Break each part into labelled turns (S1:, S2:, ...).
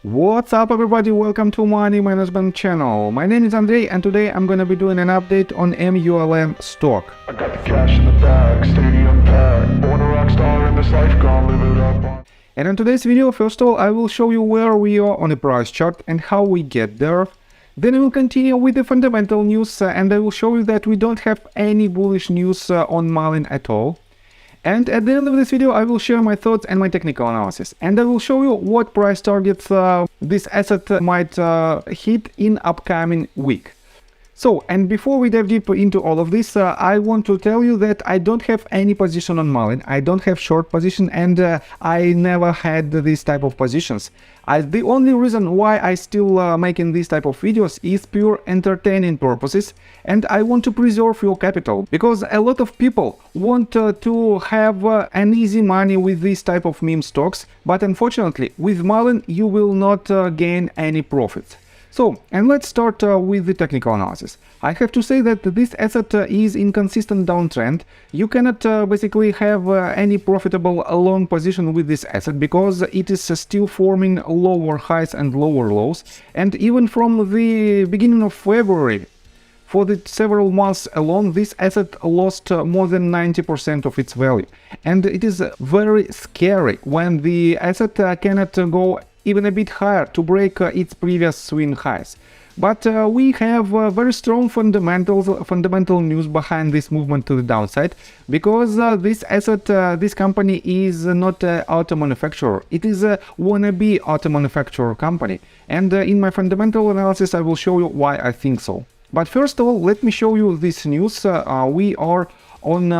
S1: What's up everybody, welcome to Money Management channel. My name is Andrei and today I'm gonna be doing an update on MULN stock.
S2: I got the cash in the bag, stadium packed. Born a rock star in this life, gonna live it up.
S1: And in today's video, first of all, I will show you where we are on the price chart and how we get there. Then I will continue with the fundamental news and I will show you that we don't have any bullish news on MULN at all. And at the end of this video, I will share my thoughts and my technical analysis. And I will show you what price targets this asset might hit in upcoming week. So, and before we dive deeper into all of this, I want to tell you that I don't have any position on MULN. I don't have short position and I never had this type of positions. The only reason why I still making this type of videos is pure entertaining purposes, and I want to preserve your capital because a lot of people want to have an easy money with this type of meme stocks, but unfortunately with MULN you will not gain any profits. So, and let's start with the technical analysis. I have to say that this asset is in consistent downtrend. You cannot basically have any profitable long position with this asset because it is still forming lower highs and lower lows. And even from the beginning of February, for the several months alone, this asset lost more than 90% of its value. And it is very scary when the asset cannot go even a bit higher to break its previous swing highs. But we have very strong fundamental news behind this movement to the downside, because this asset, this company is not an auto manufacturer, it is a wannabe auto manufacturer company. And in my fundamental analysis I will show you why I think so. But first of all, let me show you this news. We are on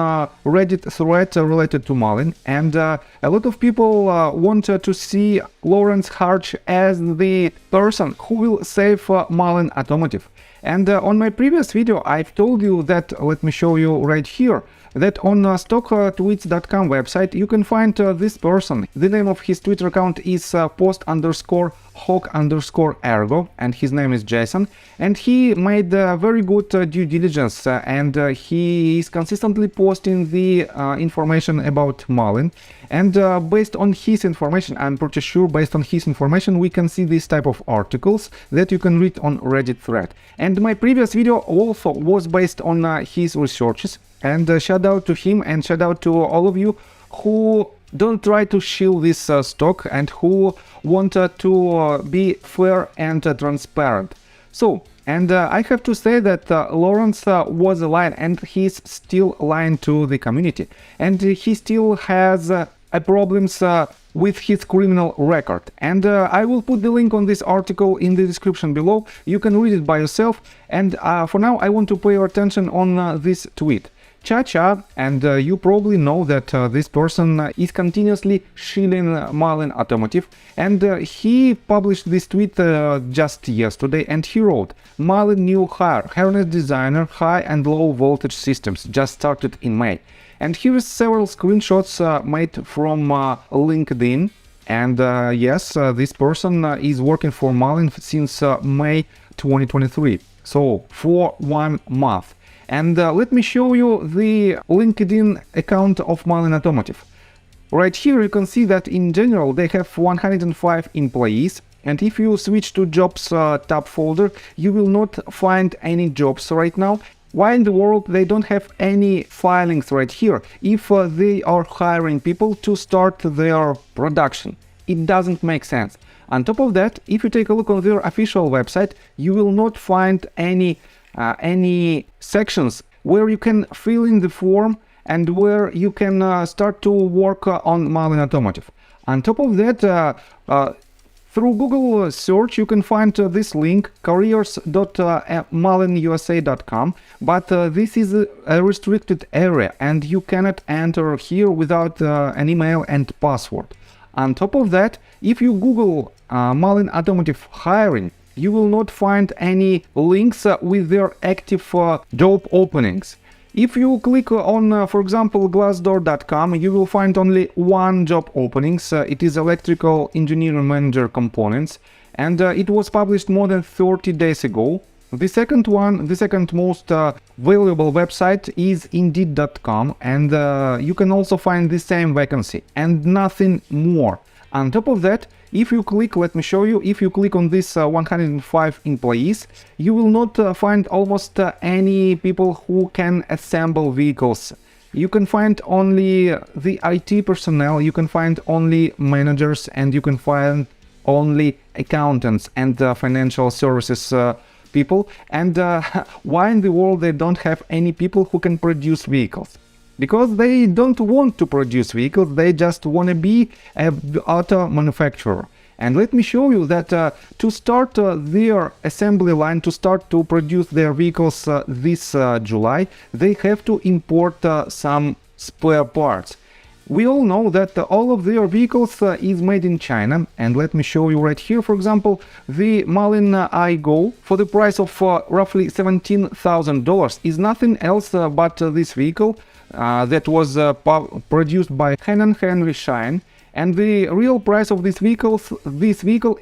S1: Reddit thread related to MULN, and a lot of people want to see Lawrence Harch as the person who will save MULN Automotive. And on my previous video I've told you that, let me show you right here, that on stocktweets.com website you can find this person. The name of his Twitter account is post_hawk_ergo, and his name is Jason, and he made very good due diligence and he is consistently posting the information about MULN. And based on his information, I'm pretty sure based on his information we can see this type of articles that you can read on Reddit thread. And my previous video also was based on his researches, and shout out to him and shout out to all of you who don't try to shield this stock and who want to be fair and transparent. So, and I have to say that Lawrence was lying, and he's still lying to the community, and he still has problems with his criminal record. And I will put the link on this article in the description below. You can read it by yourself. And for now I want to pay your attention on this tweet. Cha-Cha, and you probably know that this person is continuously shilling MULN Automotive, and he published this tweet just yesterday, and he wrote: MULN new hire, harness designer, high and low voltage systems, just started in May. And here is several screenshots made from LinkedIn, and yes, this person is working for MULN since May 2023, so for 1 month. And let me show you the LinkedIn account of MULN Automotive. Right here you can see that in general they have 105 employees, and if you switch to jobs tab folder you will not find any jobs right now. Why in the world they don't have any filings right here if they are hiring people to start their production? It doesn't make sense. On top of that, if you take a look on their official website, you will not find any sections where you can fill in the form and where you can start to work on MULN Automotive. On top of that, through Google search you can find this link, careers.mullenusa.com, but this is a restricted area and you cannot enter here without an email and password. On top of that, if you Google MULN Automotive hiring, you will not find any links with their active job openings. If you click on, for example, glassdoor.com, you will find only one job openings. It is electrical engineering manager components, and it was published more than 30 days ago. The second one, the second most valuable website is indeed.com, and you can also find the same vacancy and nothing more. On top of that, if you click, let me show you, if you click on this 105 employees, you will not find almost any people who can assemble vehicles. You can find only the IT personnel, you can find only managers, and you can find only accountants and financial services people. And why in the world they don't have any people who can produce vehicles? Because they don't want to produce vehicles, they just want to be an auto manufacturer. And let me show you that to start their assembly line, to start to produce their vehicles this July, they have to import some spare parts. We all know that all of their vehicles is made in China, and let me show you right here, for example, the MULN iGo for the price of roughly $17,000 is nothing else but this vehicle that was produced by Henry Schein, and the real price of this vehicle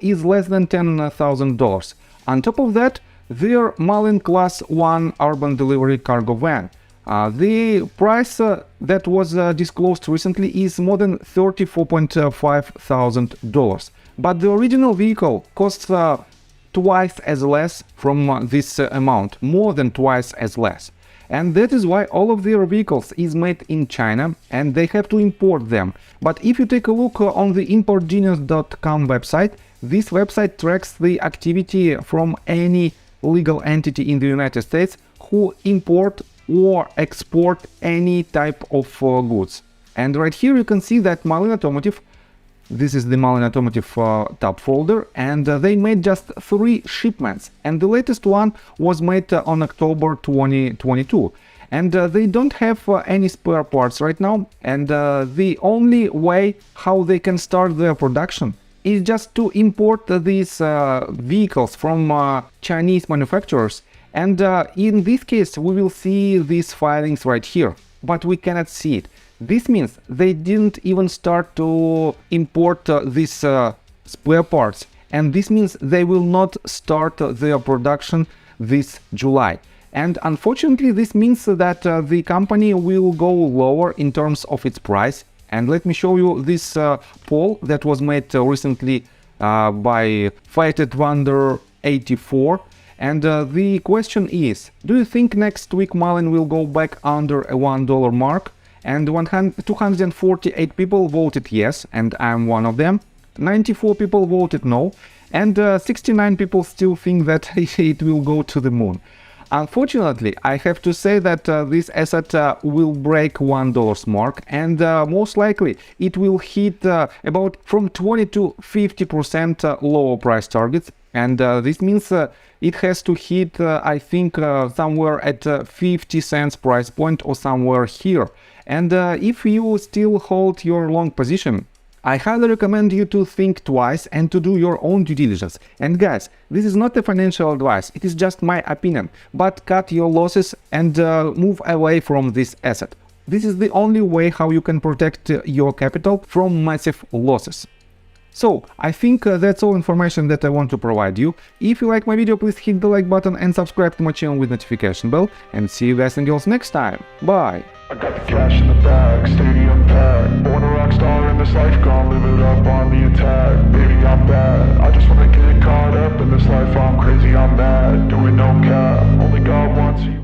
S1: is less than $10,000. On top of that, their MULN Class 1 urban delivery cargo van. The price that was disclosed recently is more than $34.5 thousand. But the original vehicle costs twice as less from this amount, more than twice as less. And that is why all of their vehicles is made in China and they have to import them. But if you take a look on the importgenius.com website, this website tracks the activity from any legal entity in the United States who import or export any type of goods. And right here you can see that Mullen Automotive, this is the Mullen Automotive top folder, and they made just 3 shipments, and the latest one was made on October 2022. And they don't have any spare parts right now, and the only way how they can start their production is just to import these vehicles from Chinese manufacturers. And in this case, we will see these filings right here, but we cannot see it. This means they didn't even start to import these spare parts, and this means they will not start their production this July. And unfortunately, this means that the company will go lower in terms of its price. And let me show you this poll that was made recently by Fighted Wonder 84. And the question is, do you think next week Mullen will go back under a $1 mark? And 248 people voted yes, and I'm one of them. 94 people voted no, and 69 people still think that it will go to the moon. Unfortunately, I have to say that this asset will break $1 mark, and most likely it will hit about from 20 to 50% lower price targets. And this means it has to hit, I think, somewhere at 50 cents price point or somewhere here. And if you still hold your long position, I highly recommend you to think twice and to do your own due diligence. And guys, this is not a financial advice, it is just my opinion, but cut your losses and move away from this asset. This is the only way how you can protect your capital from massive losses. So, I think that's all information that I want to provide you. If you like my video, please hit the like button and subscribe to my channel with notification bell. And see you guys and girls next time. Bye!
S2: I got the cash in the bag, stadium packed. Born a rock star in this life, gonna live it up on the attack. Baby, I'm bad, I just wanna get caught up in this life. I'm crazy, I'm mad, doing no cap. Only God wants you.